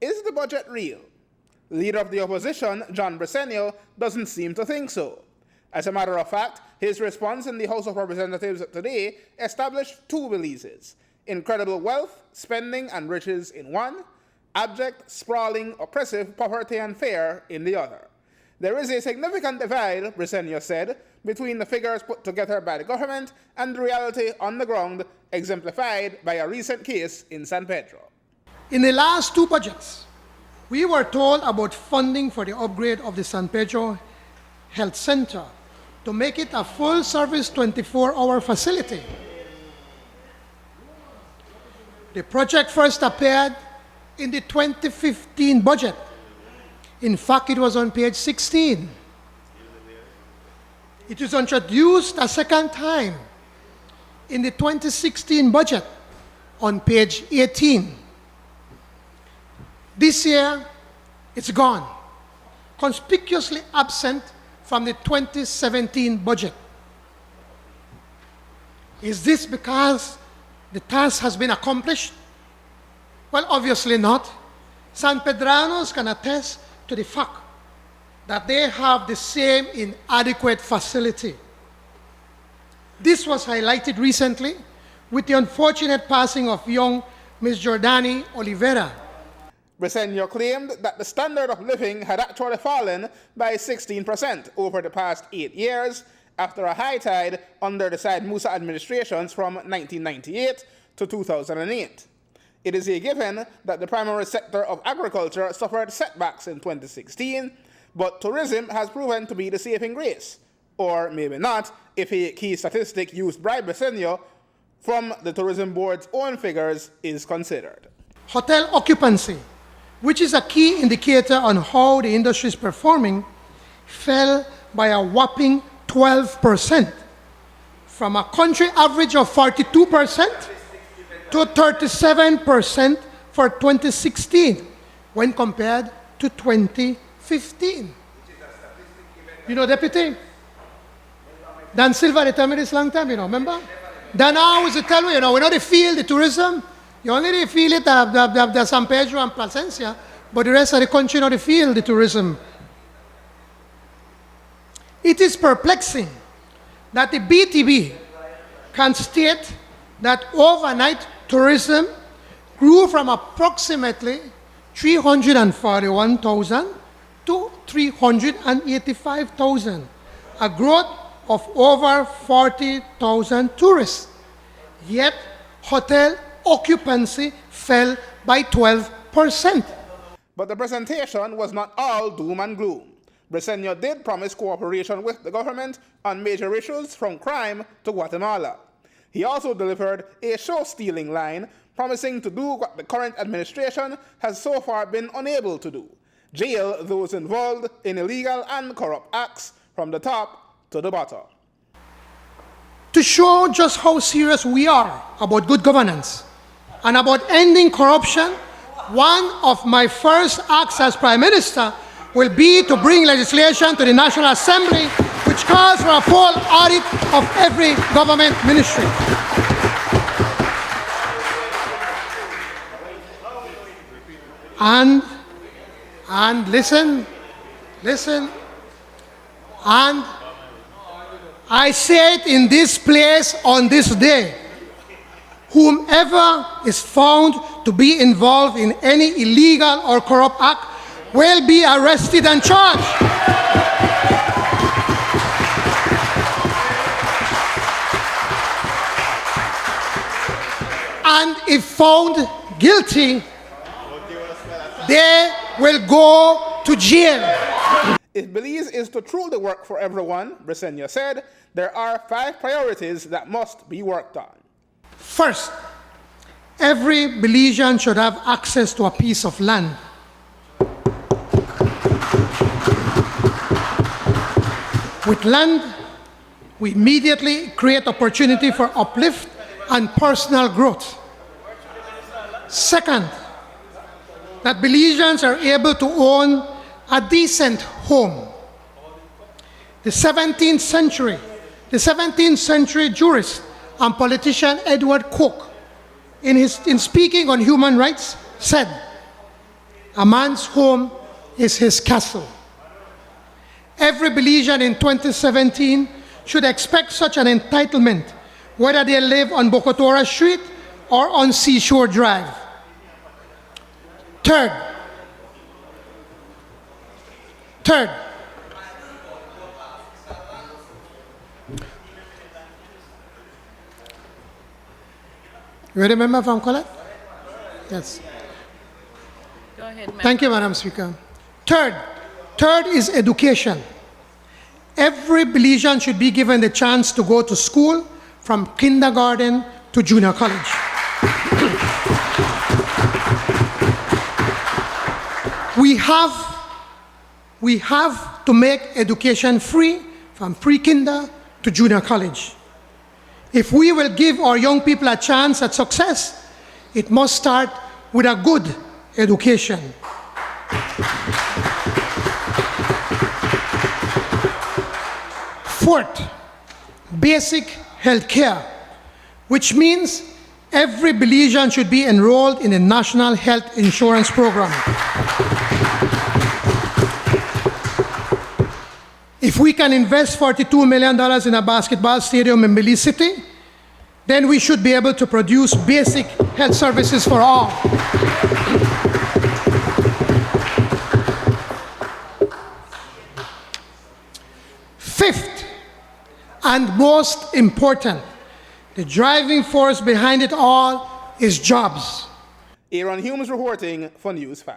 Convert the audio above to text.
Is the budget real? Leader of the opposition, John Briceño, doesn't seem to think so. As a matter of fact, his response in the House of Representatives today established two Belize's: incredible wealth, spending, and riches in one, abject, sprawling, oppressive poverty and fear in the other. There is a significant divide, Briceño said, between the figures put together by the government and the reality on the ground, exemplified by a recent case in San Pedro. In the last two budgets, we were told about funding for the upgrade of the San Pedro Health Center to make it a full-service 24-hour facility. The project first appeared in the 2015 budget. In fact, it was on page 16. It was introduced a second time in the 2016 budget on page 18. This year, it's gone, conspicuously absent from the 2017 budget. Is this because the task has been accomplished? Well, obviously not. San Pedranos can attest to the fact that they have the same inadequate facility. This was highlighted recently with the unfortunate passing of young Ms. Jordani Oliveira. Briceño claimed that the standard of living had actually fallen by 16% over the past 8 years after a high tide under the Said Musa administrations from 1998 to 2008. It is a given that the primary sector of agriculture suffered setbacks in 2016, but tourism has proven to be the saving grace, or maybe not, if a key statistic used by Briceño from the Tourism Board's own figures is considered. Hotel occupancy, which is a key indicator on how the industry is performing, fell by a whopping 12%, from a country average of 42% to 37% for 2016 when compared to 2015. You know, Deputy? Dan Silva, they tell me this long time, remember? Dan always tell me, we know they feel the tourism. You only feel it the San Pedro and Plasencia, but the rest of the country they feel the tourism. It is perplexing that the BTB can state that overnight tourism grew from approximately 341,000 to 385,000, a growth of over 40,000 tourists. Yet, hotel occupancy fell by 12%. But the presentation was not all doom and gloom. Briceño did promise cooperation with the government on major issues from crime to Guatemala. He also delivered a show-stealing line, promising to do what the current administration has so far been unable to do: jail those involved in illegal and corrupt acts from the top to the bottom. To show just how serious we are about good governance and about ending corruption, one of my first acts as Prime Minister will be to bring legislation to the National Assembly which calls for a full audit of every government ministry. And listen, and I say it in this place on this day: whomever is found to be involved in any illegal or corrupt act will be arrested and charged. And if found guilty, they will go to jail. If Belize is to truly work for everyone, Briceño said, there are 5 priorities that must be worked on. First, every Belizean should have access to a piece of land. With land, we immediately create opportunity for uplift and personal growth. Second, that Belizeans are able to own a decent home. The 17th century jurist and politician Edward Coke, in speaking on human rights, said, A man's home is his castle. Every Belizean in 2017 should expect such an entitlement, whether they live on Bocotora Street or on Seashore Drive. Third, you remember from Colette? Yes. Go ahead, Madam. Thank you, Madam Speaker. Third is education. Every Belizean should be given the chance to go to school from kindergarten to junior college. We have to make education free from pre-kinder to junior college. If we will give our young people a chance at success, it must start with a good education. Fourth, basic health care, which means every Belizean should be enrolled in a national health insurance program. If we can invest $42 million in a basketball stadium in Belize City, then we should be able to produce basic health services for all. Fifth, and most important, the driving force behind it all is jobs. Aaron Humes reporting for News 5.